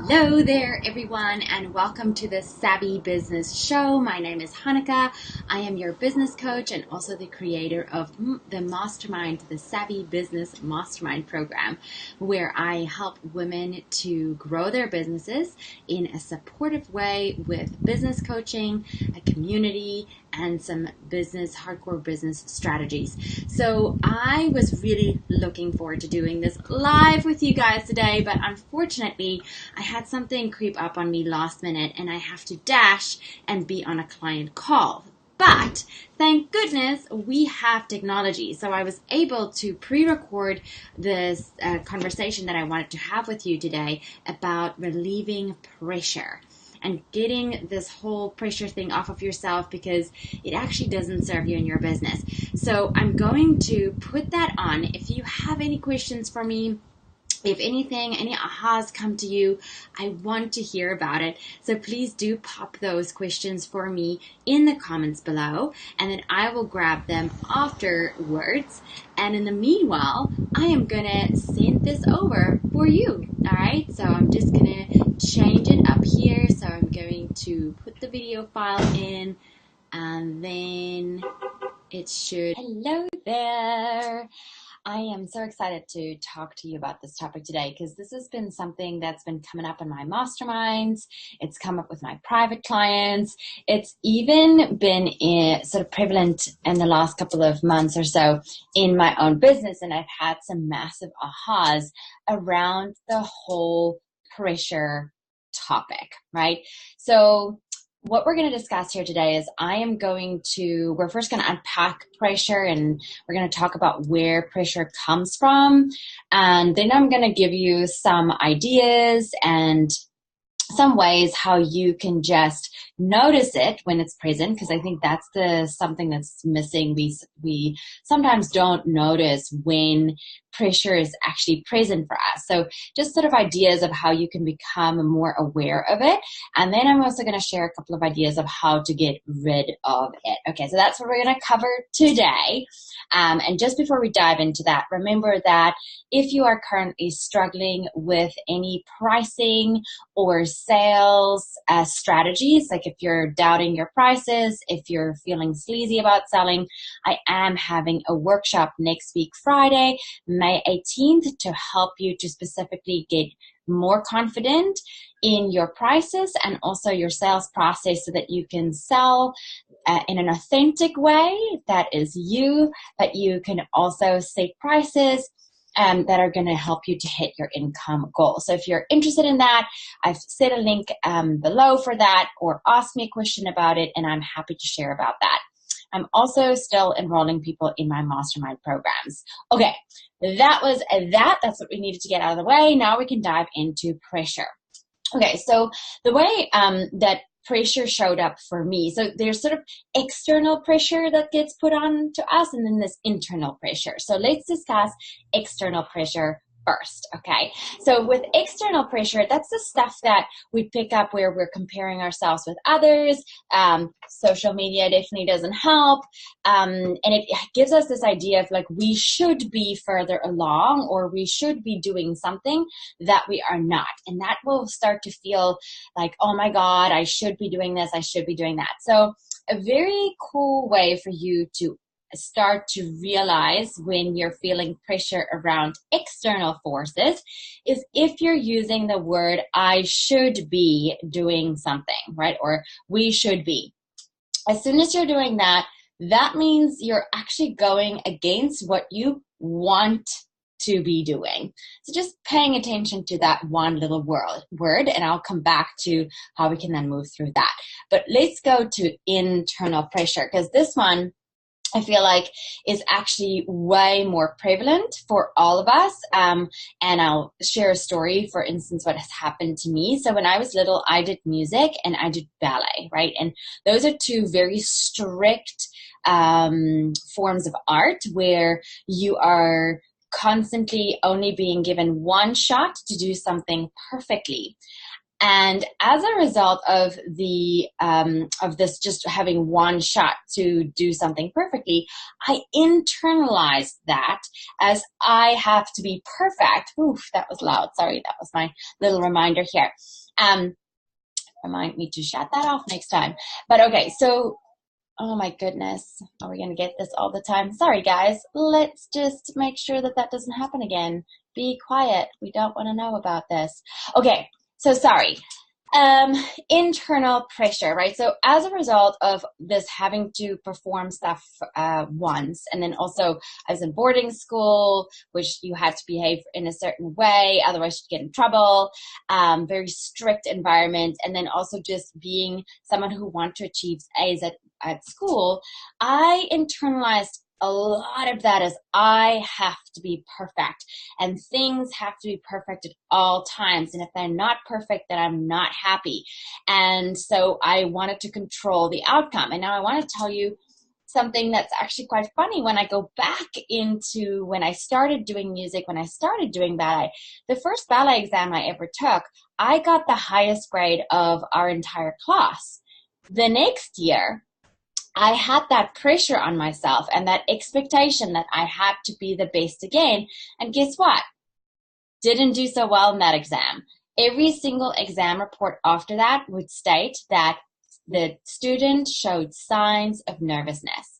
Hello there, everyone, and welcome to the Savvy Business Show. My name is Hanukkah. I am your business coach and also the creator of the Mastermind, the Savvy Business Mastermind program, where I help women to grow their businesses in a supportive way with business coaching, a community, and some hardcore business strategies. So I was really looking forward to doing this live with you guys today, but unfortunately, I had something creep up on me last minute and I have to dash and be on a client call. But thank goodness we have technology. So I was able to pre-record this conversation that I wanted to have with you today about relieving pressure and getting this whole pressure thing off of yourself, because it actually doesn't serve you in your business. So I'm going to put that on. If you have any questions for me, if anything, any ahas come to you, I want to hear about it. So please do pop those questions for me in the comments below, and then I will grab them afterwards. And in the meanwhile, I am going to send this over for you. All right, so I'm just going to change it up here. So I'm going to put the video file in, and then it should. Hello there. I am so excited to talk to you about this topic today, because this has been something that's been coming up in my masterminds. It's come up with my private clients. It's even been sort of prevalent in the last couple of months or so in my own business. And I've had some massive ahas around the whole pressure topic, right? So what we're going to discuss here today is we're first going to unpack pressure, and we're going to talk about where pressure comes from. And then I'm going to give you some ideas and some ways how you can just notice it when it's present, because I think that's something that's missing. We sometimes don't notice when pressure is actually present for us. So just sort of ideas of how you can become more aware of it. And then I'm also going to share a couple of ideas of how to get rid of it. Okay, so that's what we're going to cover today. And just before we dive into that, remember that if you are currently struggling with any pricing or sales strategies, like if you're doubting your prices, if you're feeling sleazy about selling, I am having a workshop next week, Friday, May 18th, to help you to specifically get more confident in your prices and also your sales process, so that you can sell in an authentic way that is you, but you can also set prices that are going to help you to hit your income goal. So if you're interested in that, I've set a link below for that, or ask me a question about it, and I'm happy to share about that. I'm also still enrolling people in my mastermind programs. Okay, that was that. That's what we needed to get out of the way. Now we can dive into pressure. Okay, so the way that pressure showed up for me, so there's sort of external pressure that gets put on to us, and then this internal pressure. So let's discuss external pressure first, okay? So with external pressure, that's the stuff that we pick up where we're comparing ourselves with others. Social media definitely doesn't help. And it gives us this idea of like we should be further along, or we should be doing something that we are not. And that will start to feel like, oh my God, I should be doing this, I should be doing that. So a very cool way for you to start to realize when you're feeling pressure around external forces is if you're using the word I should be doing something, right? Or we should be. As soon as you're doing that, that means you're actually going against what you want to be doing. So just paying attention to that one little word, and I'll come back to how we can then move through that. But let's go to internal pressure, because this one I feel like is actually way more prevalent for all of us. And I'll share a story, for instance, what has happened to me. So when I was little, I did music and I did ballet, right? And those are two very strict forms of art where you are constantly only being given one shot to do something perfectly. And as a result of of this just having one shot to do something perfectly, I internalized that as I have to be perfect. Oof, that was loud. Sorry, that was my little reminder here. Remind me to shut that off next time. But okay, so oh my goodness, are we going to get this all the time? Sorry, guys. Let's just make sure that that doesn't happen again. Be quiet. We don't want to know about this. Okay, so sorry. Internal pressure, right? So as a result of this having to perform stuff once, and then also I was in boarding school, which you had to behave in a certain way, otherwise you'd get in trouble, very strict environment, and then also just being someone who wanted to achieve A's at school, I internalized a lot of that as I have to be perfect, and things have to be perfect at all times. And if they're not perfect, then I'm not happy. And so I wanted to control the outcome. And now I want to tell you something that's actually quite funny. When I go back into when I started doing music, when I started doing ballet, the first ballet exam I ever took, I got the highest grade of our entire class. The next year, I had that pressure on myself and that expectation that I had to be the best again. And guess what? Didn't do so well in that exam. Every single exam report after that would state that the student showed signs of nervousness.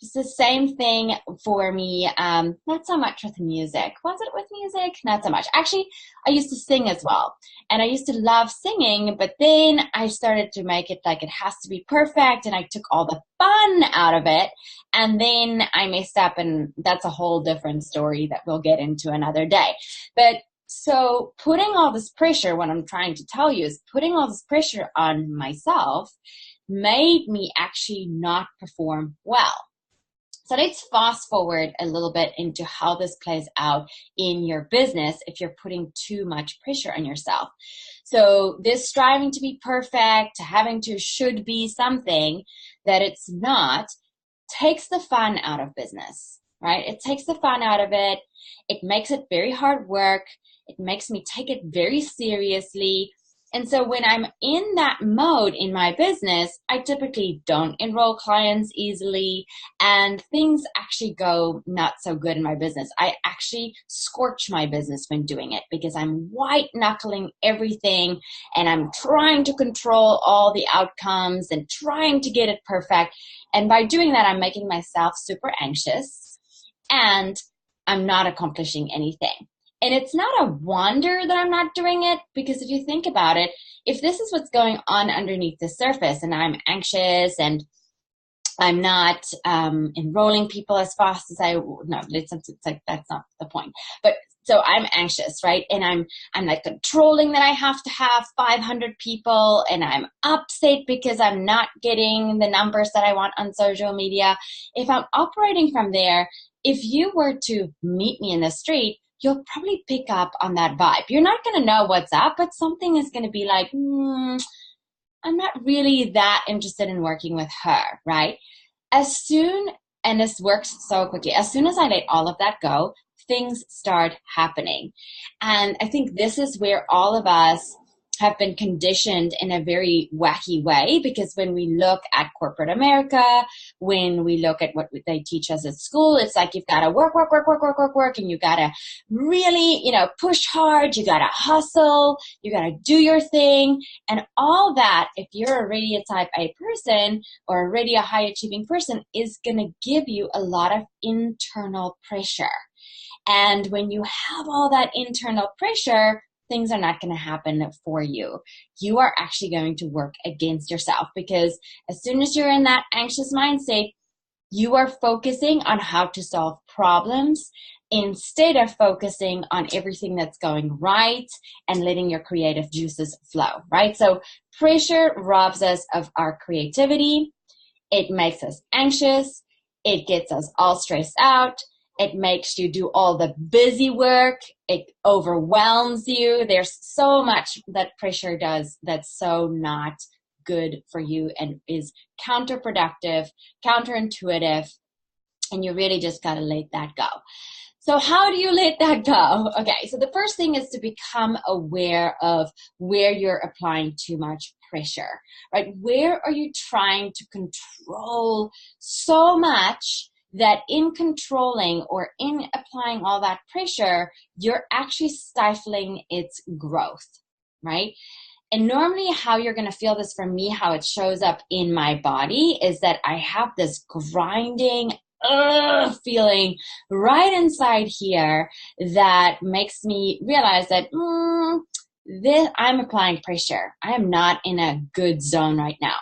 It's the same thing for me, not so much with music. Was it with music? Not so much. Actually, I used to sing as well. And I used to love singing, but then I started to make it like it has to be perfect, and I took all the fun out of it. And then I messed up, and that's a whole different story that we'll get into another day. But so putting all this pressure, what I'm trying to tell you is putting all this pressure on myself made me actually not perform well. So let's fast forward a little bit into how this plays out in your business if you're putting too much pressure on yourself. So this striving to be perfect, having to should be something that it's not, takes the fun out of business, right? It takes the fun out of it. It makes it very hard work. It makes me take it very seriously. And so when I'm in that mode in my business, I typically don't enroll clients easily, and things actually go not so good in my business. I actually scorch my business when doing it because I'm white knuckling everything, and I'm trying to control all the outcomes and trying to get it perfect. And by doing that, I'm making myself super anxious, and I'm not accomplishing anything. And it's not a wonder that I'm not doing it, because if you think about it, if this is what's going on underneath the surface and I'm anxious and I'm not enrolling people as fast as it's like that's not the point. But so I'm anxious, right? And I'm like controlling that I have to have 500 people, and I'm upset because I'm not getting the numbers that I want on social media. If I'm operating from there, if you were to meet me in the street, you'll probably pick up on that vibe. You're not going to know what's up, but something is going to be like, I'm not really that interested in working with her, right? And this works so quickly, as soon as I let all of that go, things start happening. And I think this is where all of us have been conditioned in a very wacky way, because when we look at corporate America, when we look at what they teach us at school, it's like you've got to work, and you got to really, push hard, you got to hustle, you got to do your thing, and all that, if you're already a type A person or already a high achieving person, is going to give you a lot of internal pressure. And when you have all that internal pressure, things are not going to happen for you. You are actually going to work against yourself, because as soon as you're in that anxious mindset, you are focusing on how to solve problems instead of focusing on everything that's going right and letting your creative juices flow, right? So pressure robs us of our creativity. It makes us anxious. It gets us all stressed out. It makes you do all the busy work. It overwhelms you. There's so much that pressure does that's so not good for you and is counterproductive, counterintuitive, and you really just got to let that go. So how do you let that go? Okay, so the first thing is to become aware of where you're applying too much pressure, right? Where are you trying to control so much that in controlling or in applying all that pressure, you're actually stifling its growth, right? And normally how you're going to feel this, for me, how it shows up in my body is that I have this grinding feeling right inside here that makes me realize that I'm applying pressure. I am not in a good zone right now.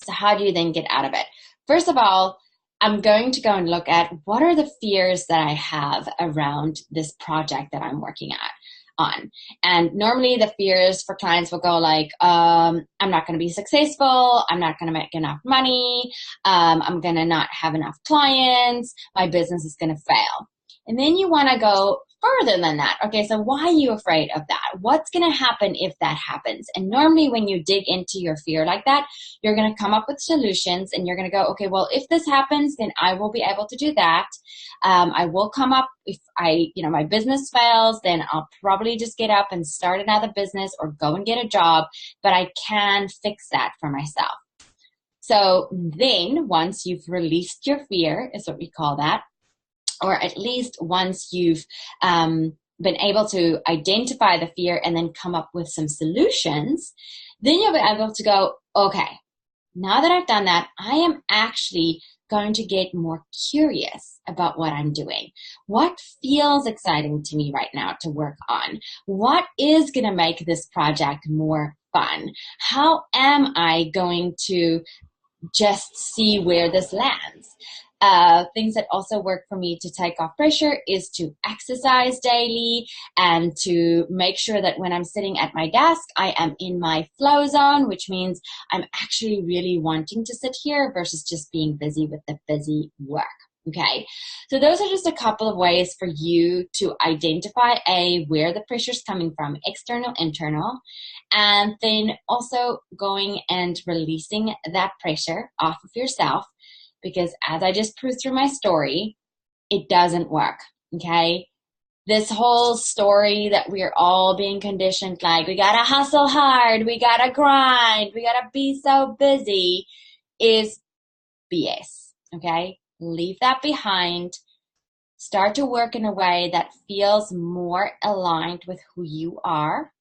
So how do you then get out of it? First of all, I'm going to go and look at what are the fears that I have around this project that I'm working on. And normally the fears for clients will go like, I'm not going to be successful. I'm not going to make enough money. I'm going to not have enough clients. My business is going to fail. And then you want to go further than that. Okay, so why are you afraid of that? What's going to happen if that happens? And normally when you dig into your fear like that, you're going to come up with solutions and you're going to go, okay, well, if this happens, then I will be able to do that. I will come up, if my business fails, then I'll probably just get up and start another business or go and get a job, but I can fix that for myself. So then once you've released your fear, is what we call that, or at least once you've been able to identify the fear and then come up with some solutions, then you'll be able to go, okay, now that I've done that, I am actually going to get more curious about what I'm doing. What feels exciting to me right now to work on? What is going to make this project more fun? How am I going to just see where this lands? Things that also work for me to take off pressure is to exercise daily and to make sure that when I'm sitting at my desk, I am in my flow zone, which means I'm actually really wanting to sit here versus just being busy with the busy work. Okay, so those are just a couple of ways for you to identify where the pressure is coming from, external, internal, and then also going and releasing that pressure off of yourself. Because as I just proved through my story, it doesn't work, okay? This whole story that we're all being conditioned, like we gotta hustle hard, we gotta grind, we gotta be so busy, is BS, okay? Leave that behind. Start to work in a way that feels more aligned with who you are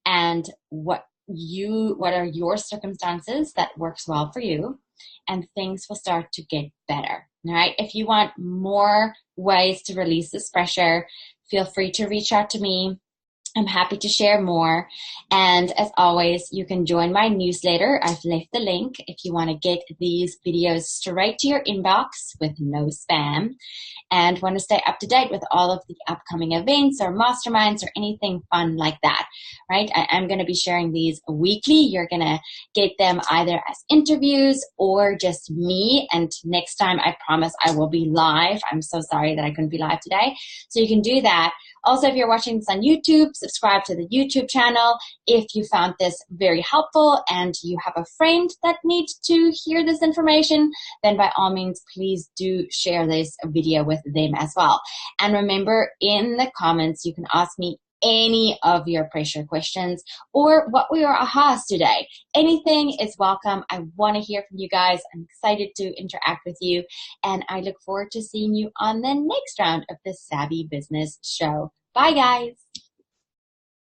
and what are your circumstances that works well for you, and things will start to get better. All right. If you want more ways to release this pressure, feel free to reach out to me. I'm happy to share more. And as always, you can join my newsletter. I've left the link if you want to get these videos straight to your inbox with no spam and want to stay up to date with all of the upcoming events or masterminds or anything fun like that, right? I'm going to be sharing these weekly. You're going to get them either as interviews or just me. And next time, I promise I will be live. I'm so sorry that I couldn't be live today. So you can do that. Also, if you're watching this on YouTube, subscribe to the YouTube channel. If you found this very helpful and you have a friend that needs to hear this information, then by all means, please do share this video with them as well. And remember, in the comments, you can ask me any of your pressure questions or what were your ahas today. Anything is welcome. I want to hear from you guys. I'm excited to interact with you, and I look forward to seeing you on the next round of the Savvy Business Show. Bye, guys.